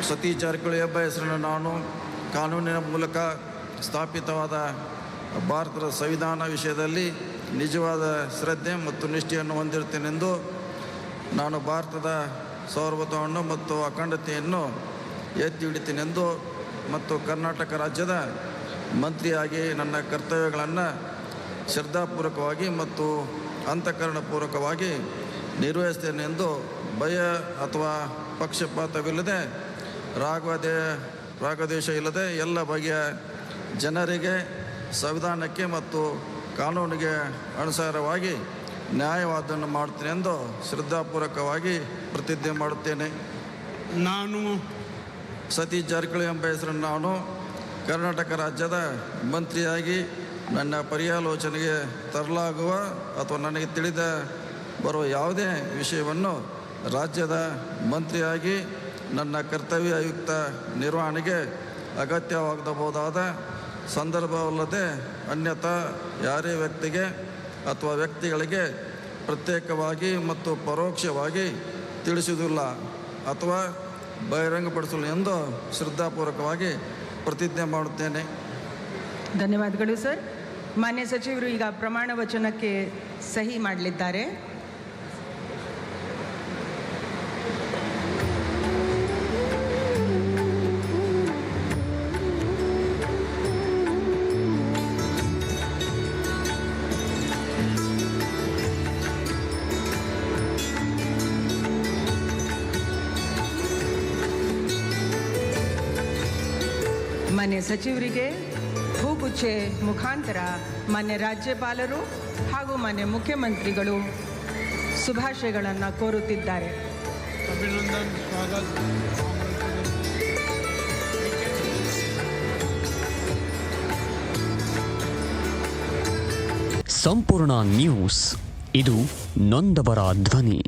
ಸತೀಶ್ ಜಾರಕಿಹೊಳಿ ಎಂಬ ಹೆಸರನ್ನು ನಾನು ಕಾನೂನಿನ ಮೂಲಕ ಸ್ಥಾಪಿತವಾದ ಭಾರತದ ಸಂವಿಧಾನ ವಿಷಯದಲ್ಲಿ ನಿಜವಾದ ಶ್ರದ್ಧೆ ಮತ್ತು ನಿಷ್ಠೆಯನ್ನು ಹೊಂದಿರುತ್ತೇನೆಂದು ನಾನು ಭಾರತದ ಸಾರ್ವಭೌಮತ್ವವನ್ನು ಮತ್ತು ಅಖಂಡತೆಯನ್ನು ಎತ್ತಿ ಹಿಡಿತೇನೆಂದು ಮತ್ತು ಕರ್ನಾಟಕ ರಾಜ್ಯದ ಮಂತ್ರಿಯಾಗಿ ನನ್ನ ಕರ್ತವ್ಯಗಳನ್ನು ಶ್ರದ್ಧಾಪೂರ್ವಕವಾಗಿ ಮತ್ತು ಅಂತಃಕರಣಪೂರ್ವಕವಾಗಿ ನಿರ್ವಹಿಸ್ತೇನೆಂದು ಭಯ ಅಥವಾ ಪಕ್ಷಪಾತವಿಲ್ಲದೆ ರಾಗದ್ವೇಷ ಇಲ್ಲದೆ ಎಲ್ಲ ಬಗೆಯ ಜನರಿಗೆ ಸಂವಿಧಾನಕ್ಕೆ ಮತ್ತು ಕಾನೂನಿಗೆ ಅನುಸಾರವಾಗಿ ನ್ಯಾಯವಾದವನ್ನು ಮಾಡುತ್ತೇನೆ ಎಂದು ಶ್ರದ್ಧಾಪೂರ್ವಕವಾಗಿ ಪ್ರತಿಜ್ಞೆ ಮಾಡುತ್ತೇನೆ. ನಾನು ಸತೀಶ್ ಜಾರಕಿಹೊಳಿ ಎಂಬ ಹೆಸರನ್ನು ನಾನು ಕರ್ನಾಟಕ ರಾಜ್ಯದ ಮಂತ್ರಿಯಾಗಿ ನನ್ನ ಪರ್ಯಾಲೋಚನೆಗೆ ತರಲಾಗುವ ಅಥವಾ ನನಗೆ ತಿಳಿದ ಬರುವ ಯಾವುದೇ ವಿಷಯವನ್ನು ರಾಜ್ಯದ ಮಂತ್ರಿಯಾಗಿ ನನ್ನ ಕರ್ತವ್ಯಯುಕ್ತ ನಿರ್ವಹಣೆಗೆ ಅಗತ್ಯವಾಗಬಹುದಾದ ಸಂದರ್ಭವಲ್ಲದೆ ಅನ್ಯಥಾ ಯಾರೇ ವ್ಯಕ್ತಿಗೆ ಅಥವಾ ವ್ಯಕ್ತಿಗಳಿಗೆ ಪ್ರತ್ಯೇಕವಾಗಿ ಮತ್ತು ಪರೋಕ್ಷವಾಗಿ ತಿಳಿಸುವುದಿಲ್ಲ ಅಥವಾ ಬಹಿರಂಗಪಡಿಸಲು ಎಂದು ಶ್ರದ್ಧಾಪೂರ್ವಕವಾಗಿ ಪ್ರತಿಜ್ಞೆ ಮಾಡುತ್ತೇನೆ. ಧನ್ಯವಾದಗಳು ಸರ್. ಮಾನ್ಯ ಸಚಿವರು ಈಗ ಪ್ರಮಾಣ ವಚನಕ್ಕೆ ಸಹಿ ಮಾಡಲಿದ್ದಾರೆ. ಮಾನ್ಯ ಸಚಿವರಿಗೆ ಹೂಗುಚ್ಚೆ ಮುಖಾಂತರ ಮಾನ್ಯ ರಾಜ್ಯಪಾಲರು ಹಾಗೂ ಮಾನ್ಯ ಮುಖ್ಯಮಂತ್ರಿಗಳು ಶುಭಾಶಯಗಳನ್ನು ಕೋರುತ್ತಿದ್ದಾರೆ. ಅಭಿನಂದನ್, ಸ್ವಾಗತ. ಸಂಪೂರ್ಣ ನ್ಯೂಸ್, ಇದು ನೊಂದವರ ಧ್ವನಿ.